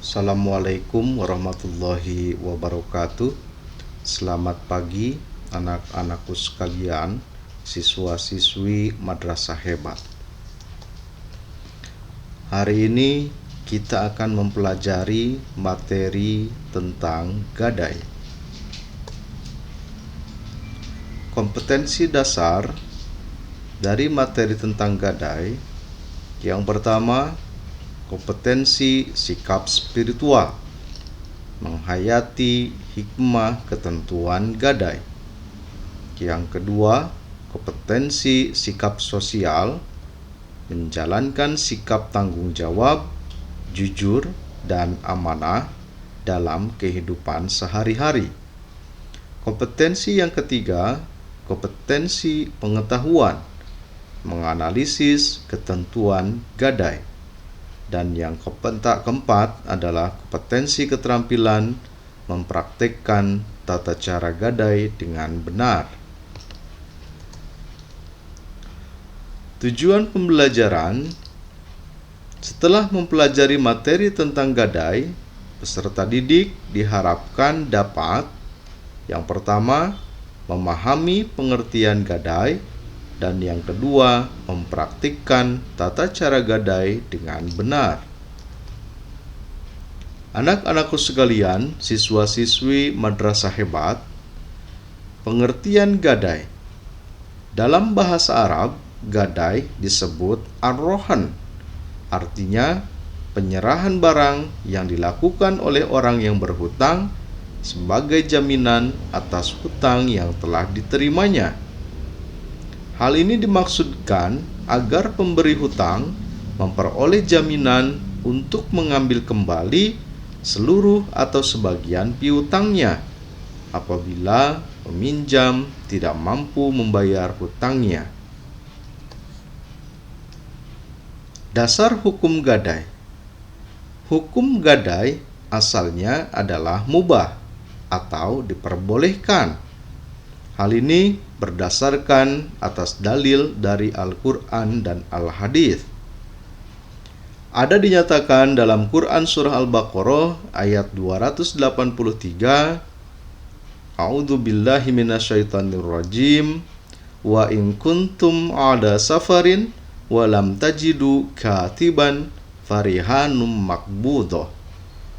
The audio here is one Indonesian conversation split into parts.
Assalamualaikum warahmatullahi wabarakatuh. Selamat pagi anak-anakku sekalian, siswa-siswi Madrasah Hebat. Hari ini kita akan mempelajari materi tentang gadai. Kompetensi dasar dari materi tentang gadai yang pertama, kompetensi sikap spiritual, menghayati hikmah ketentuan gadai. Yang kedua, kompetensi sikap sosial, menjalankan sikap tanggung jawab, jujur, dan amanah dalam kehidupan sehari-hari. Kompetensi yang ketiga, kompetensi pengetahuan, menganalisis ketentuan gadai. Dan yang keempat adalah kompetensi keterampilan mempraktekkan tata cara gadai dengan benar. Tujuan pembelajaran: setelah mempelajari materi tentang gadai, peserta didik diharapkan dapat yang pertama, memahami pengertian gadai, dan yang kedua, mempraktikkan tata cara gadai dengan benar. Anak-anakku sekalian, siswa-siswi Madrasah Hebat, pengertian gadai. Dalam bahasa Arab, gadai disebut ar-rohan, artinya penyerahan barang yang dilakukan oleh orang yang berhutang sebagai jaminan atas hutang yang telah diterimanya. Hal ini dimaksudkan agar pemberi hutang memperoleh jaminan untuk mengambil kembali seluruh atau sebagian piutangnya apabila peminjam tidak mampu membayar hutangnya. Dasar hukum gadai. Hukum gadai asalnya adalah mubah atau diperbolehkan. Hal ini berdasarkan atas dalil dari Al-Quran dan Al-Hadis. Ada dinyatakan dalam Quran surah Al-Baqarah ayat 283, A'udzu billahi minasyaitonir rajim, wa in kuntum ala safarin wa lam tajidu katiban farihanum maqbudah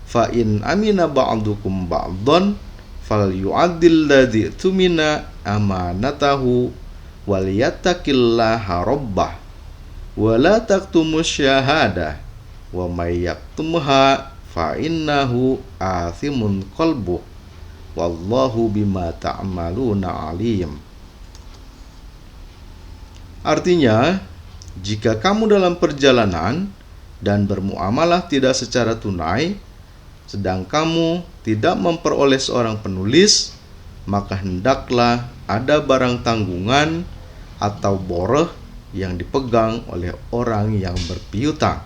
fa in amina ba'dukum ba'dhan fal yu'addil ladzi tumina amanatahu wal yattaqillaha rabbah wa la taqtumus syahadah wa may yaktumha fa innahu athimun qalbuh wallahu bima ta'maluna alim. Artinya, jika kamu dalam perjalanan dan bermuamalah tidak secara tunai, sedang kamu tidak memperoleh seorang penulis, maka hendaklah ada barang tanggungan atau boroh yang dipegang oleh orang yang berpiutang.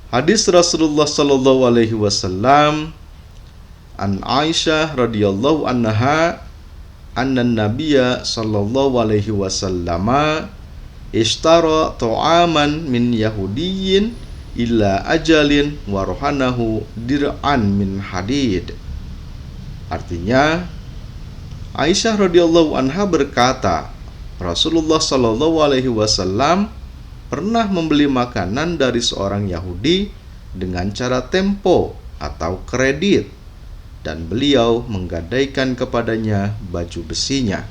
Hadis Rasulullah sallallahu alaihi wasallam an Aisyah radhiyallahu anha anna nabiyya sallallahu alaihi wasallam ishtara ta'aman min yahudiyyin illa ajalin warohanahu dir'an min hadid. Artinya, Aisyah radhiyallahu anha berkata, Rasulullah sallallahu alaihi wasallam pernah membeli makanan dari seorang Yahudi dengan cara tempo atau kredit, dan beliau menggadaikan kepadanya baju besinya.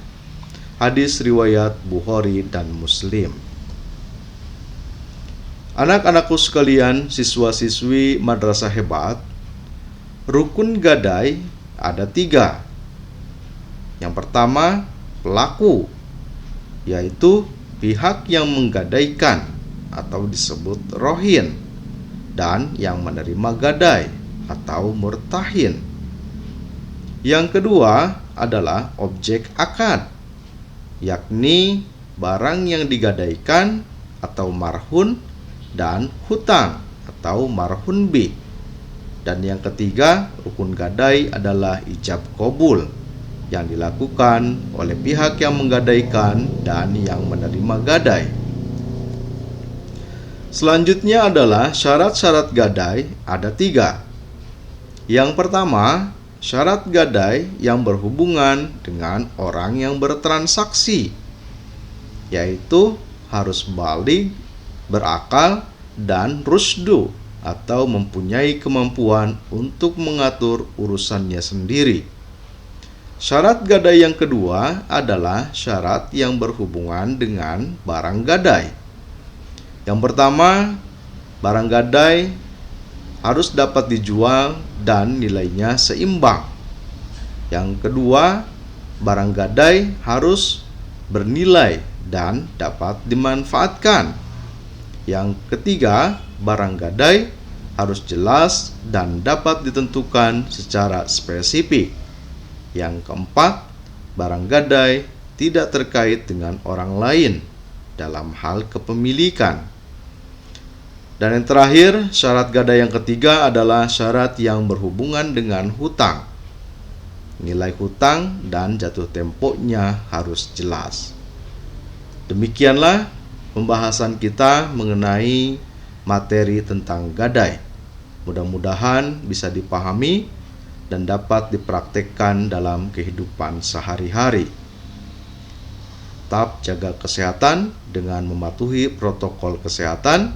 Hadis riwayat Bukhari dan Muslim. Anak-anakku sekalian, siswa-siswi Madrasah Hebat, rukun gadai ada 3. Yang pertama, pelaku, yaitu pihak yang menggadaikan atau disebut rohin, dan yang menerima gadai atau murtahin. Yang kedua adalah objek akad, yakni barang yang digadaikan atau marhun, dan hutang atau marhun bi. Dan yang ketiga, rukun gadai adalah ijab qabul, yang dilakukan oleh pihak yang menggadaikan dan yang menerima gadai. Selanjutnya adalah syarat-syarat gadai, ada 3. Yang pertama, syarat gadai yang berhubungan dengan orang yang bertransaksi, yaitu harus baligh, berakal, dan rusdu atau mempunyai kemampuan untuk mengatur urusannya sendiri. Syarat gadai yang kedua adalah syarat yang berhubungan dengan barang gadai. Yang pertama, barang gadai harus dapat dijual dan nilainya seimbang. Yang kedua, barang gadai harus bernilai dan dapat dimanfaatkan. Yang ketiga, barang gadai harus jelas dan dapat ditentukan secara spesifik. Yang keempat, barang gadai tidak terkait dengan orang lain dalam hal kepemilikan. Dan yang terakhir, syarat gadai yang ketiga adalah syarat yang berhubungan dengan hutang. Nilai hutang dan jatuh temponya harus jelas. Demikianlah pembahasan kita mengenai materi tentang gadai. Mudah-mudahan bisa dipahami dan dapat dipraktekkan dalam kehidupan sehari-hari. Tetap jaga kesehatan dengan mematuhi protokol kesehatan,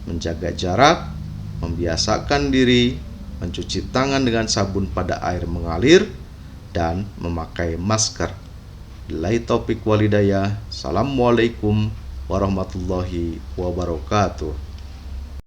menjaga jarak, membiasakan diri, mencuci tangan dengan sabun pada air mengalir, dan memakai masker. Billahi taufiq walhidayah. Assalamualaikum warahmatullahi wabarakatuh.